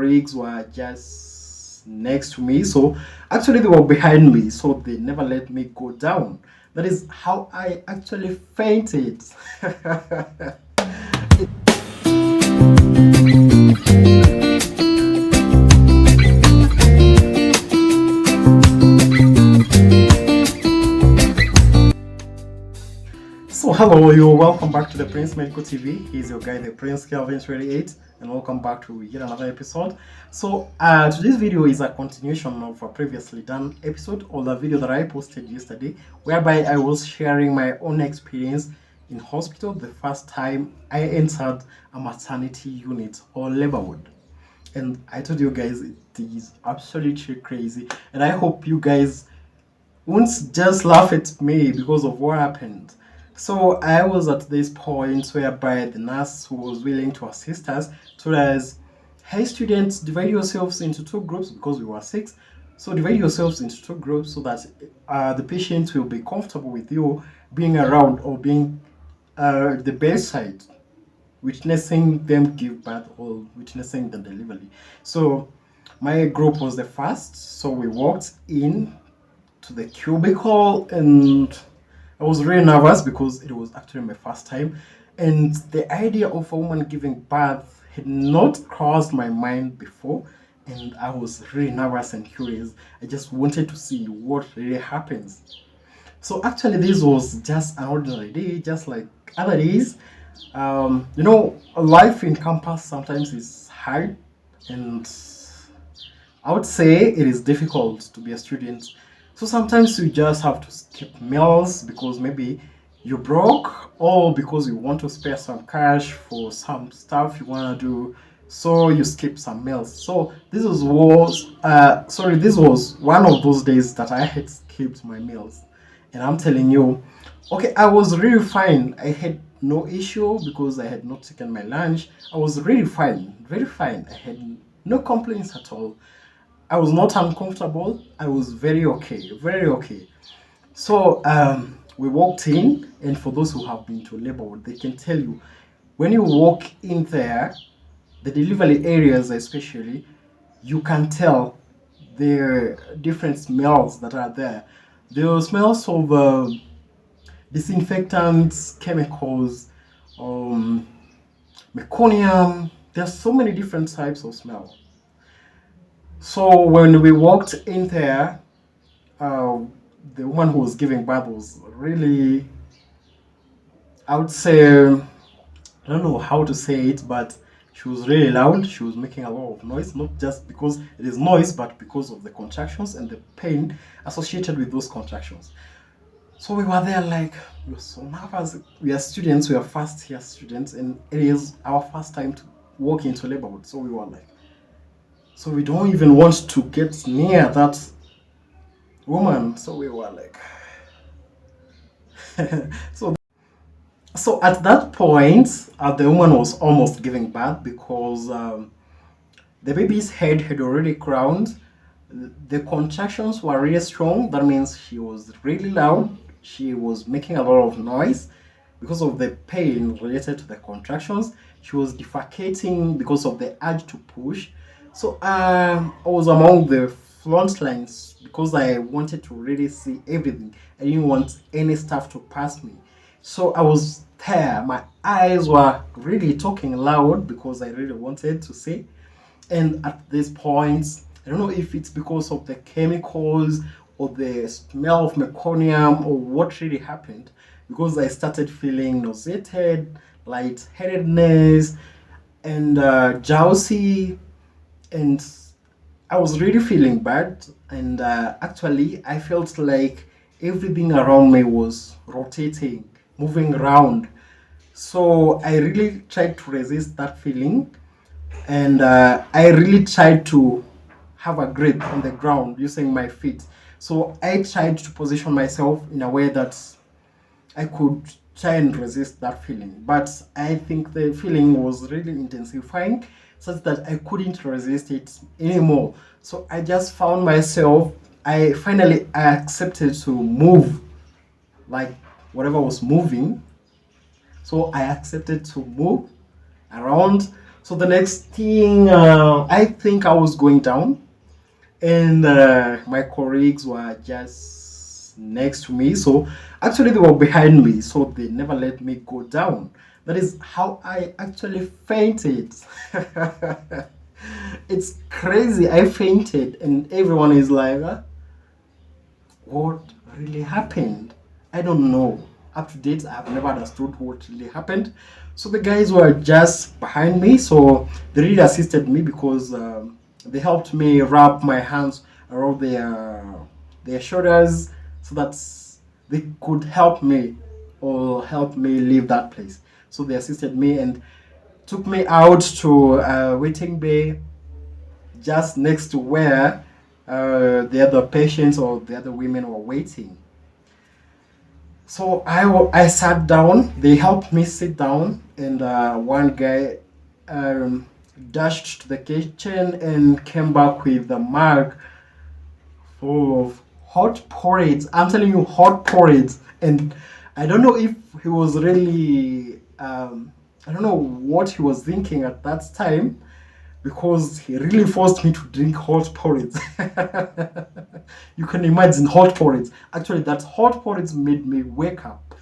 colleagues were just next to me. So actually, they were behind me, so they never let me go down. That is how I actually fainted. So hello, you welcome back to the Prince Medical TV. He's your guy, the Prince Kelvin 28, and welcome back to yet another episode. So today's video is a continuation of a previously done episode or the video that I posted yesterday, whereby I was sharing my own experience in hospital the first time I entered a maternity unit or labor ward. And I told you guys it is absolutely crazy, and I hope you guys won't just laugh at me because of what happened. So I was at this point whereby the nurse who was willing to assist us told us, hey students, divide yourselves into two groups because we were six. So divide yourselves into two groups so that the patient will be comfortable with you being around or being at the bedside, witnessing them give birth or witnessing the delivery. So my group was the first. So we walked in to the cubicle and I was really nervous because it was actually my first time, and the idea of a woman giving birth had not crossed my mind before, and I was really nervous and curious. I just wanted to see what really happens. So actually, this was just an ordinary day, just like other days. Life in campus sometimes is hard, and I would say it is difficult to be a student. So sometimes you just have to skip meals because maybe you broke or because you want to spare some cash for some stuff you want to do. So you skip some meals. So this was one of those days that I had skipped my meals. And I'm telling you, okay, I was really fine. I had no issue because I had not taken my lunch. I was really fine, very fine. I had no complaints at all. I was not uncomfortable. I was very okay, very okay. So we walked in, and for those who have been to labor ward, they can tell you when you walk in there, the delivery areas especially, you can tell the different smells that are there. There are smells of disinfectants, chemicals, um, meconium. There's so many different types of smell. So when we walked in there, uh, the woman who was giving birth was really, I would say, I don't know how to say it, but she was really loud. She was making a lot of noise, not just because it is noise, but because of the contractions and the pain associated with those contractions. So we were there like, we were so nervous. We are students, we are first year students, and it is our first time to walk into labor ward. So we were like, so we don't even want to get near that woman. So we were like, so at that point, the woman was almost giving birth because the baby's head had already crowned. The contractions were really strong. That means she was really loud. She was making a lot of noise because of the pain related to the contractions. She was defecating because of the urge to push. So I was among the front lines because I wanted to really see everything. I didn't want any stuff to pass me. So I was there. My eyes were really talking loud because I really wanted to see. And at this point, I don't know if it's because of the chemicals or the smell of meconium or what really happened, because I started feeling nauseated, lightheadedness, and drowsy, and I was really feeling bad. And actually, I felt like everything around me was rotating, moving around. So I really tried to resist that feeling, and I really tried to have a grip on the ground using my feet. So I tried to position myself in a way that I could try and resist that feeling. But I think the feeling was really intensifying such that I couldn't resist it anymore. So I just found myself, I finally accepted to move like whatever was moving. So I accepted to move around So the next thing, I think I was going down, and my colleagues were just next to me. So actually, they were behind me, so they never let me go down. That is how I actually fainted. It's crazy. I fainted, and everyone is like, what really happened? I don't know. Up to date, I've never understood what really happened. So the guys were just behind me, so they really assisted me because they helped me wrap my hands around their shoulders so that they could help me or help me leave that place. So they assisted me and took me out to a waiting bay just next to where the other patients or the other women were waiting. So I sat down. They helped me sit down, and one guy um, dashed to the kitchen and came back with a mug full of hot porridge. I'm telling you, hot porridge. And I don't know if he was really, I don't know what he was thinking at that time because he really forced me to drink hot porridge. You can imagine hot porridge. Actually, that hot porridge made me wake up.